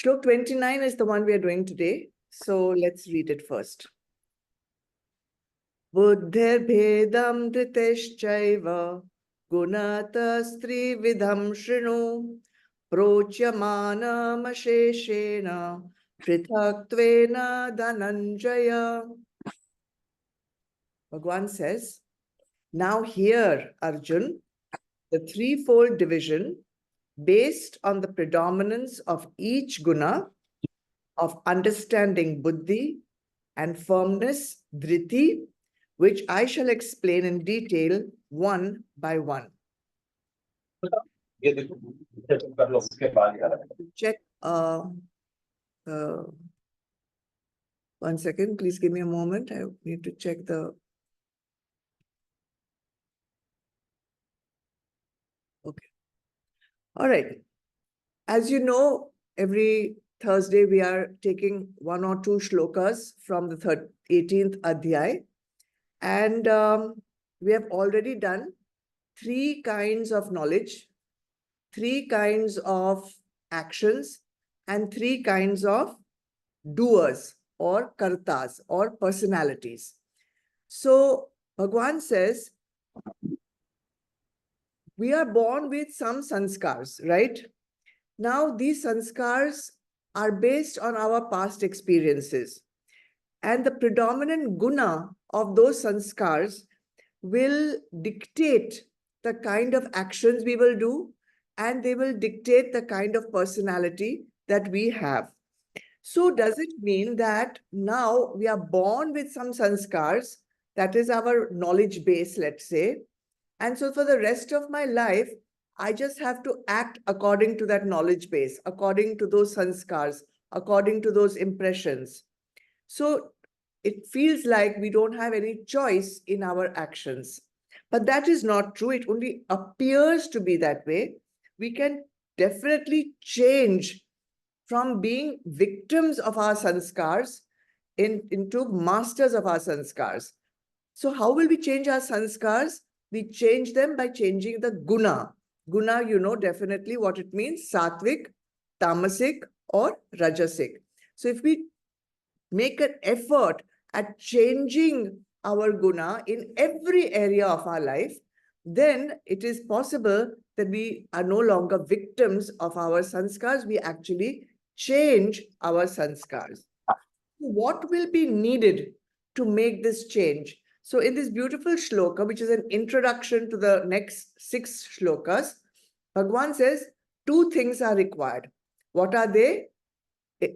Shlok 29 is the one we are doing today. So let's read it first. Buddhir bhedam dhriteshchaiva gunatastri vidham shrinu procyamanam asheshena prithaktvena dhananjaya. Bhagwan says, now here, Arjun, the threefold division based on the predominance of each guna, of understanding buddhi and firmness, dhriti, which I shall explain in detail one by one. Check. One second, please give me a moment. I need to check the. Okay. All right. As you know, every Thursday we are taking one or two shlokas from the 18th Adhyay. And we have already done 3 kinds of knowledge, 3 kinds of actions, and 3 kinds of doers or kartas or personalities. So Bhagwan says, we are born with some sanskars, right? Now these sanskars are based on our past experiences. And the predominant guna of those sanskars will dictate the kind of actions we will do, and they will dictate the kind of personality that we have. So does it mean that now we are born with some sanskars, that is our knowledge base, let's say, and so for the rest of my life, I just have to act according to that knowledge base, according to those sanskars, according to those impressions. So it feels like we don't have any choice in our actions. But that is not true. It only appears to be that way. We can definitely change from being victims of our sanskars into masters of our sanskars. So how will we change our sanskars? We change them by changing the guna. Guna, you know definitely what it means, sattvic, tamasic, or rajasic. So if we make an effort at changing our guna in every area of our life, then it is possible that we are no longer victims of our sanskars. We actually change our sanskars. What will be needed to make this change? So in this beautiful shloka, which is an introduction to the next 6 shlokas, Bhagwan says 2 things are required. What are they?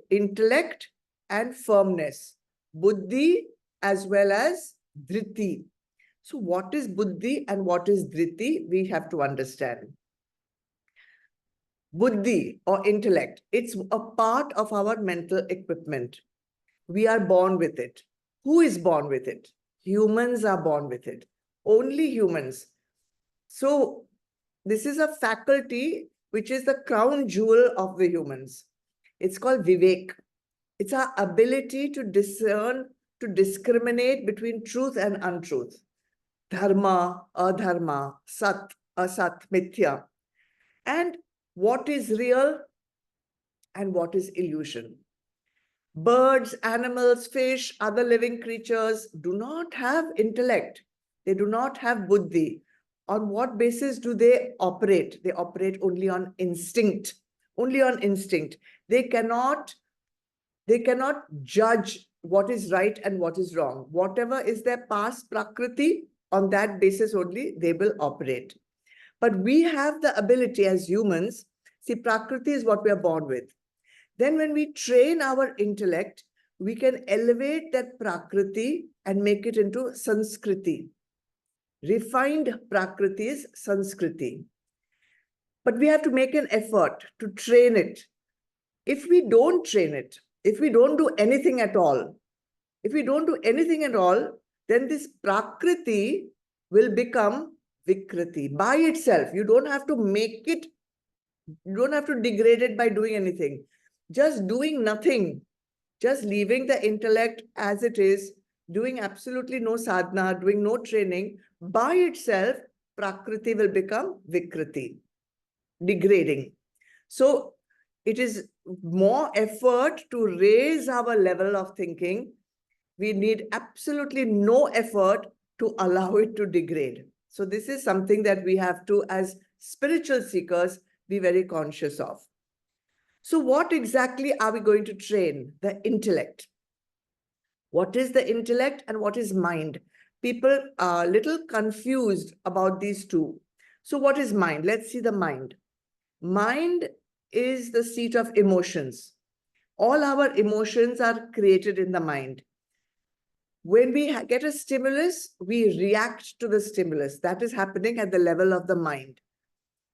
Intellect and firmness. Buddhi as well as dhriti. So what is buddhi and what is dhriti? We have to understand. Buddhi or intellect, it's a part of our mental equipment. We are born with it. Who is born with it? Humans are born with it. Only humans. So this is a faculty which is the crown jewel of the humans. It's called vivek. It's our ability to discern, to discriminate between truth and untruth. Dharma, adharma, sat, asat, mithya. And what is real and what is illusion. Birds, animals, fish, other living creatures do not have intellect. They do not have buddhi. On what basis do they operate? They operate only on instinct. Only on instinct. They cannot judge what is right and what is wrong. Whatever is their past prakriti, on that basis only they will operate. But we have the ability as humans, see, prakriti is what we are born with. Then when we train our intellect, we can elevate that prakriti and make it into sanskriti. Refined prakriti is sanskriti. But we have to make an effort to train it. If we don't train it, if we don't do anything at all, then this prakriti will become vikriti by itself. You don't have to make it, you don't have to degrade it by doing anything. Just doing nothing, just leaving the intellect as it is, doing absolutely no sadhana, doing no training, by itself, prakriti will become vikriti, degrading. So it is more effort to raise our level of thinking. We need absolutely no effort to allow it to degrade. So this is something that we have to, as spiritual seekers, be very conscious of. So what exactly are we going to train? The intellect. What is the intellect and what is mind? People are a little confused about these two. So what is mind? Let's see the mind. Mind is the seat of emotions. All our emotions are created in the mind. When we get a stimulus, we react to the stimulus. That is happening at the level of the mind.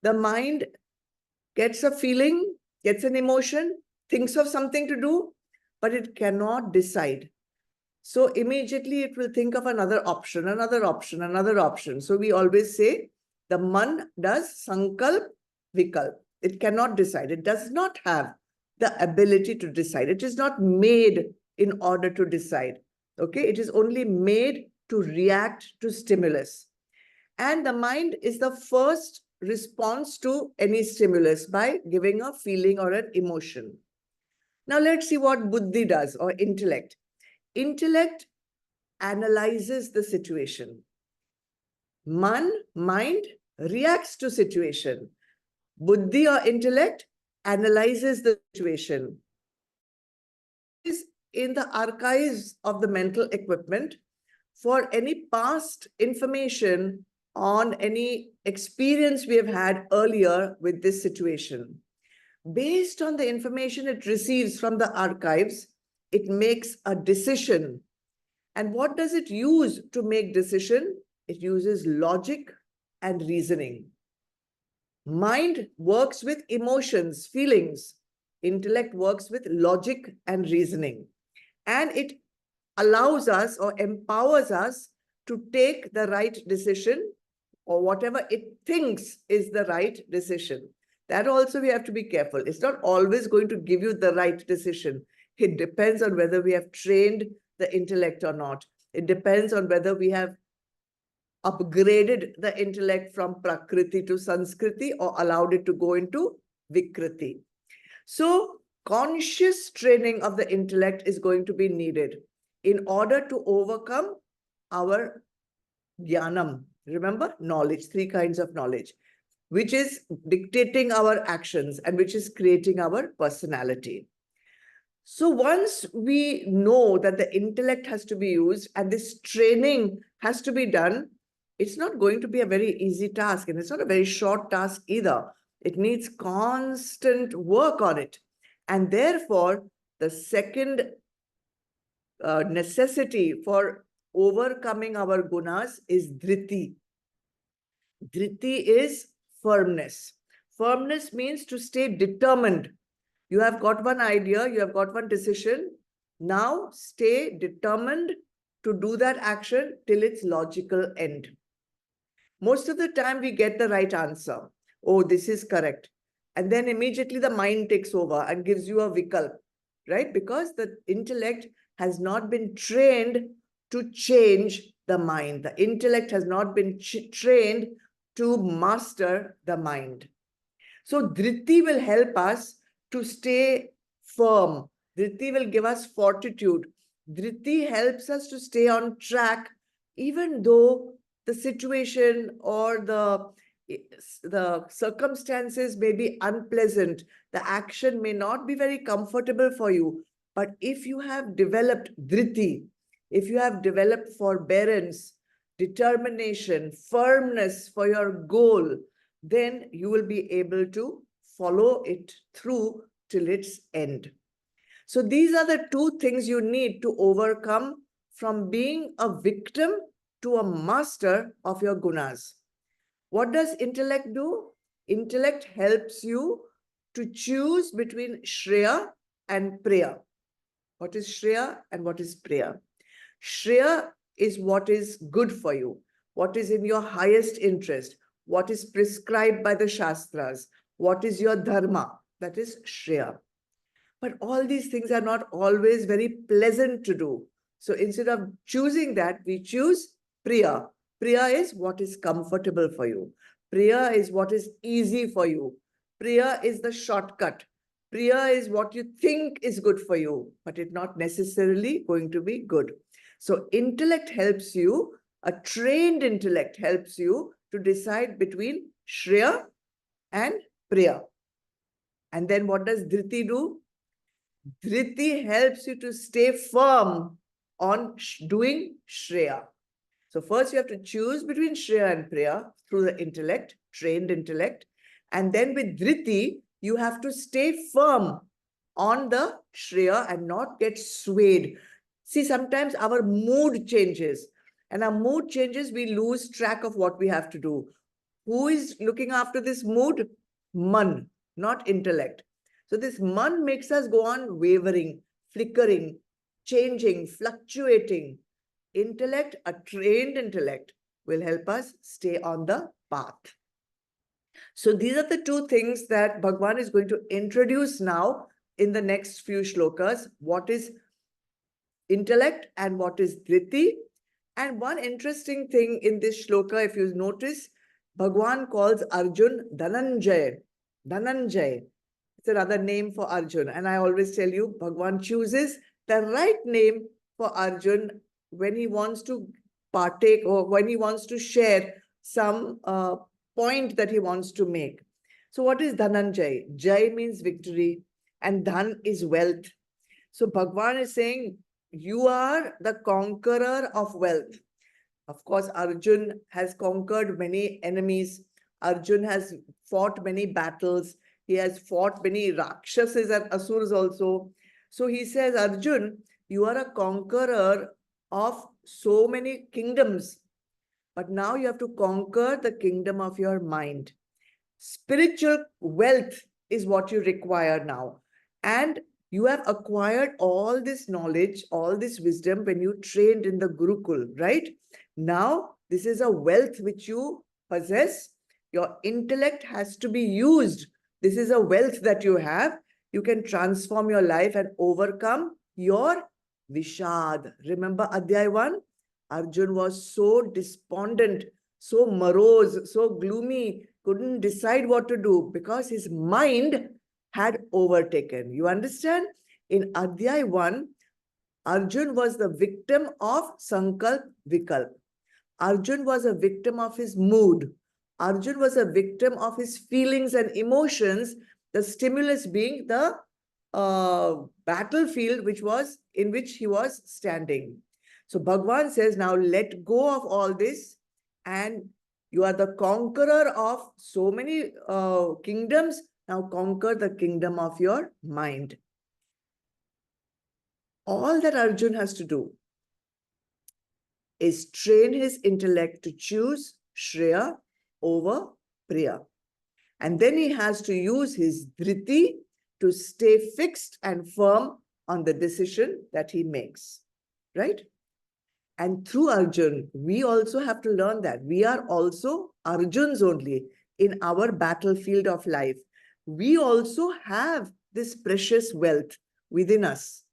The mind gets a feeling, gets an emotion, thinks of something to do, but it cannot decide. So immediately it will think of another option, another option, another option. So we always say the man does sankalp vikalp. It cannot decide. It does not have the ability to decide. It is not made in order to decide. Okay, it is only made to react to stimulus. And the mind is the first response to any stimulus by giving a feeling or an emotion. Now let's see what buddhi does, or intellect. Intellect analyzes the situation. Mind reacts to situation. Buddhi or intellect analyzes the situation. Is in the archives of the mental equipment for any past information on any experience we have had earlier with this situation. Based on the information it receives from the archives, it makes a decision. And what does it use to make decision? It uses logic and reasoning. Mind works with emotions, feelings. Intellect works with logic and reasoning. And it allows us or empowers us to take the right decision, or whatever it thinks is the right decision. That also we have to be careful. It's not always going to give you the right decision. It depends on whether we have trained the intellect or not. It depends on whether we have upgraded the intellect from prakriti to sanskriti or allowed it to go into vikriti. So conscious training of the intellect is going to be needed in order to overcome our jnanam. Remember, knowledge, three kinds of knowledge, which is dictating our actions and which is creating our personality. So once we know that the intellect has to be used and this training has to be done, it's not going to be a very easy task, and it's not a very short task either. It needs constant work on it. And therefore, the second necessity for overcoming our gunas is dhriti. Dhriti is firmness. Firmness means to stay determined. You have got one idea, you have got one decision. Now stay determined to do that action till its logical end. Most of the time we get the right answer. Oh, this is correct. And then immediately the mind takes over and gives you a vikalp, right? Because the intellect has not been trained to change the mind. The intellect has not been trained to master the mind. So dhriti will help us to stay firm. Dhriti will give us fortitude. Dhriti helps us to stay on track, even though the situation or the circumstances may be unpleasant. The action may not be very comfortable for you. But if you have developed dhriti, if you have developed forbearance, determination, firmness for your goal, then you will be able to follow it through till its end. So these are the two things you need to overcome from being a victim to a master of your gunas. What does intellect do? Intellect helps you to choose between Shreya and Priya. What is Shreya and what is Priya? Shreya is what is good for you, what is in your highest interest, what is prescribed by the Shastras, what is your dharma. That is Shreya. But all these things are not always very pleasant to do. So instead of choosing that, we choose Priya. Priya is what is comfortable for you. Priya is what is easy for you. Priya is the shortcut. Priya is what you think is good for you, but it's not necessarily going to be good. So intellect helps you, a trained intellect helps you to decide between Shreya and Priya. And then what does Dhriti do? Dhriti helps you to stay firm on doing Shreya. So first you have to choose between Shreya and Priya through the intellect, trained intellect. And then with Dhriti, you have to stay firm on the Shreya and not get swayed. See, sometimes our mood changes. And our mood changes, we lose track of what we have to do. Who is looking after this mood? Man, not intellect. So this man makes us go on wavering, flickering, changing, fluctuating. Intellect, a trained intellect, will help us stay on the path. So these are the two things that Bhagwan is going to introduce now in the next few shlokas. What is intellect and what is dhriti? And one interesting thing in this shloka, if you notice, Bhagwan calls Arjun Dhananjay. Dhananjay. It's another name for Arjun. And I always tell you, Bhagwan chooses the right name for Arjun when he wants to partake or when he wants to share some point that he wants to make. So what is Dhananjay? Jai means victory and Dhan is wealth. So Bhagwan is saying, you are the conqueror of wealth. Of course, Arjun has conquered many enemies. Arjun has fought many battles. He has fought many Rakshasas and Asuras also. So he says, Arjun, you are a conqueror of so many kingdoms. But now you have to conquer the kingdom of your mind. Spiritual wealth is what you require now. And you have acquired all this knowledge, all this wisdom when you trained in the Gurukul, right? Now, this is a wealth which you possess. Your intellect has to be used. This is a wealth that you have. You can transform your life and overcome your Vishad. Remember Adhyay 1? Arjun was so despondent, so morose, so gloomy, couldn't decide what to do because his mind had overtaken. You understand? In Adhyay 1, Arjun was the victim of Sankalp Vikalp. Arjun was a victim of his mood. Arjun was a victim of his feelings and emotions, the stimulus being the battlefield in which he was standing. So Bhagwan says, now let go of all this and you are the conqueror of so many kingdoms. Now conquer the kingdom of your mind. All that Arjun has to do is train his intellect to choose Shreya over Priya. And then he has to use his dhriti to stay fixed and firm on the decision that he makes, right? And through Arjun, we also have to learn that we are also Arjuns only in our battlefield of life. We also have this precious wealth within us.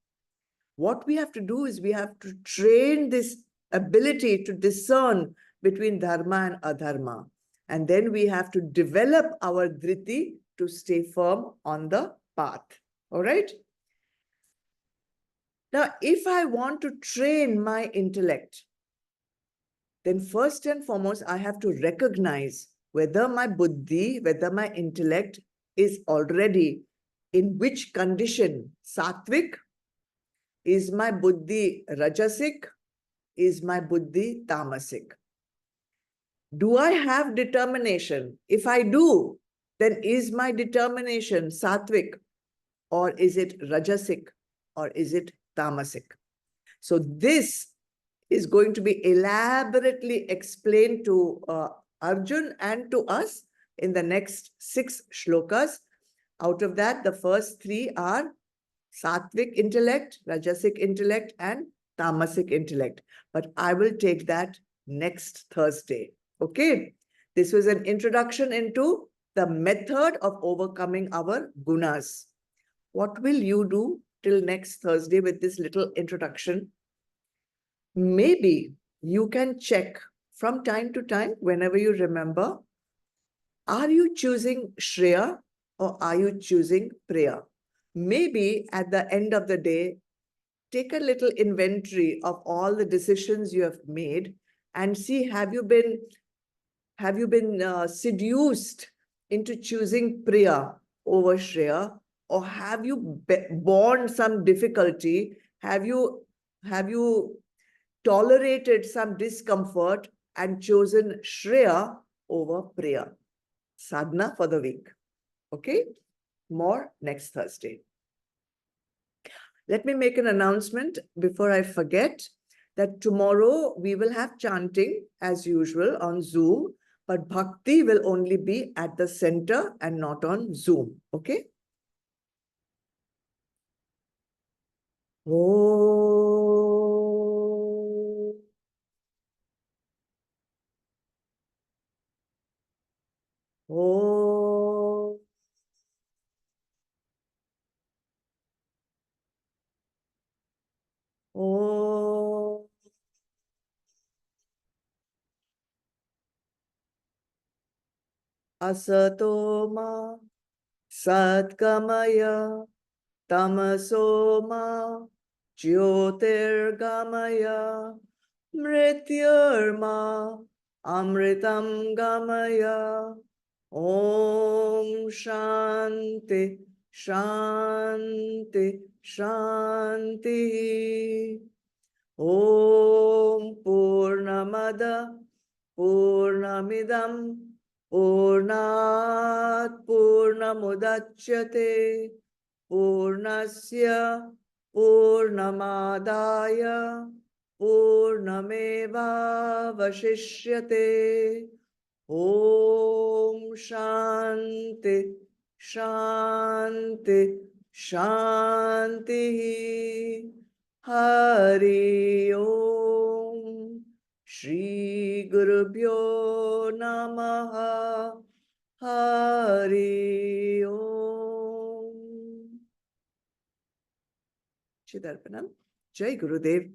What we have to do is we have to train this ability to discern between dharma and adharma. And then we have to develop our dhriti to stay firm on the path. All right? Now, if I want to train my intellect, then first and foremost, I have to recognize whether my buddhi, whether my intellect is already in which condition. Sattvic, is my buddhi rajasic, is my buddhi tamasic? Do I have determination? If I do, then is my determination sattvic or is it rajasic or is it tamasic? So this is going to be elaborately explained to Arjun and to us in the next 6 shlokas. Out of that, the first 3 are sattvic intellect, rajasic intellect, and tamasic intellect. But I will take that next Thursday. Okay. This was an introduction into the method of overcoming our gunas. What will you do till next Thursday with this little introduction? Maybe you can check from time to time, whenever you remember, are you choosing Shreya or are you choosing Priya? maybe at the end of the day, take a little inventory of all the decisions you have made and see, have you been seduced into choosing Priya over Shreya, or have you borne some difficulty? Have you tolerated some discomfort and chosen Shreya over Priya? Sadhana for the week. Okay? More next Thursday. Let me make an announcement before I forget that tomorrow we will have chanting as usual on Zoom, but Bhakti will only be at the center and not on Zoom. Okay? Oh. Oh. Oh. Asatoma Satkamaya Tamasoma Jyotirgamaya Mrityurma Amritam Gamaya. Om Shanti Shanti Shanti. Om Purnamada Purnamidam Purnat Purnamudachyate Purnasya Purnamadaya Purnameva Vashishyate. Om Shanti Shanti Shanti. Hari Om. Shri Gurubhyo Namaha. Hari Om. Chidarpanam. Jai Gurudev.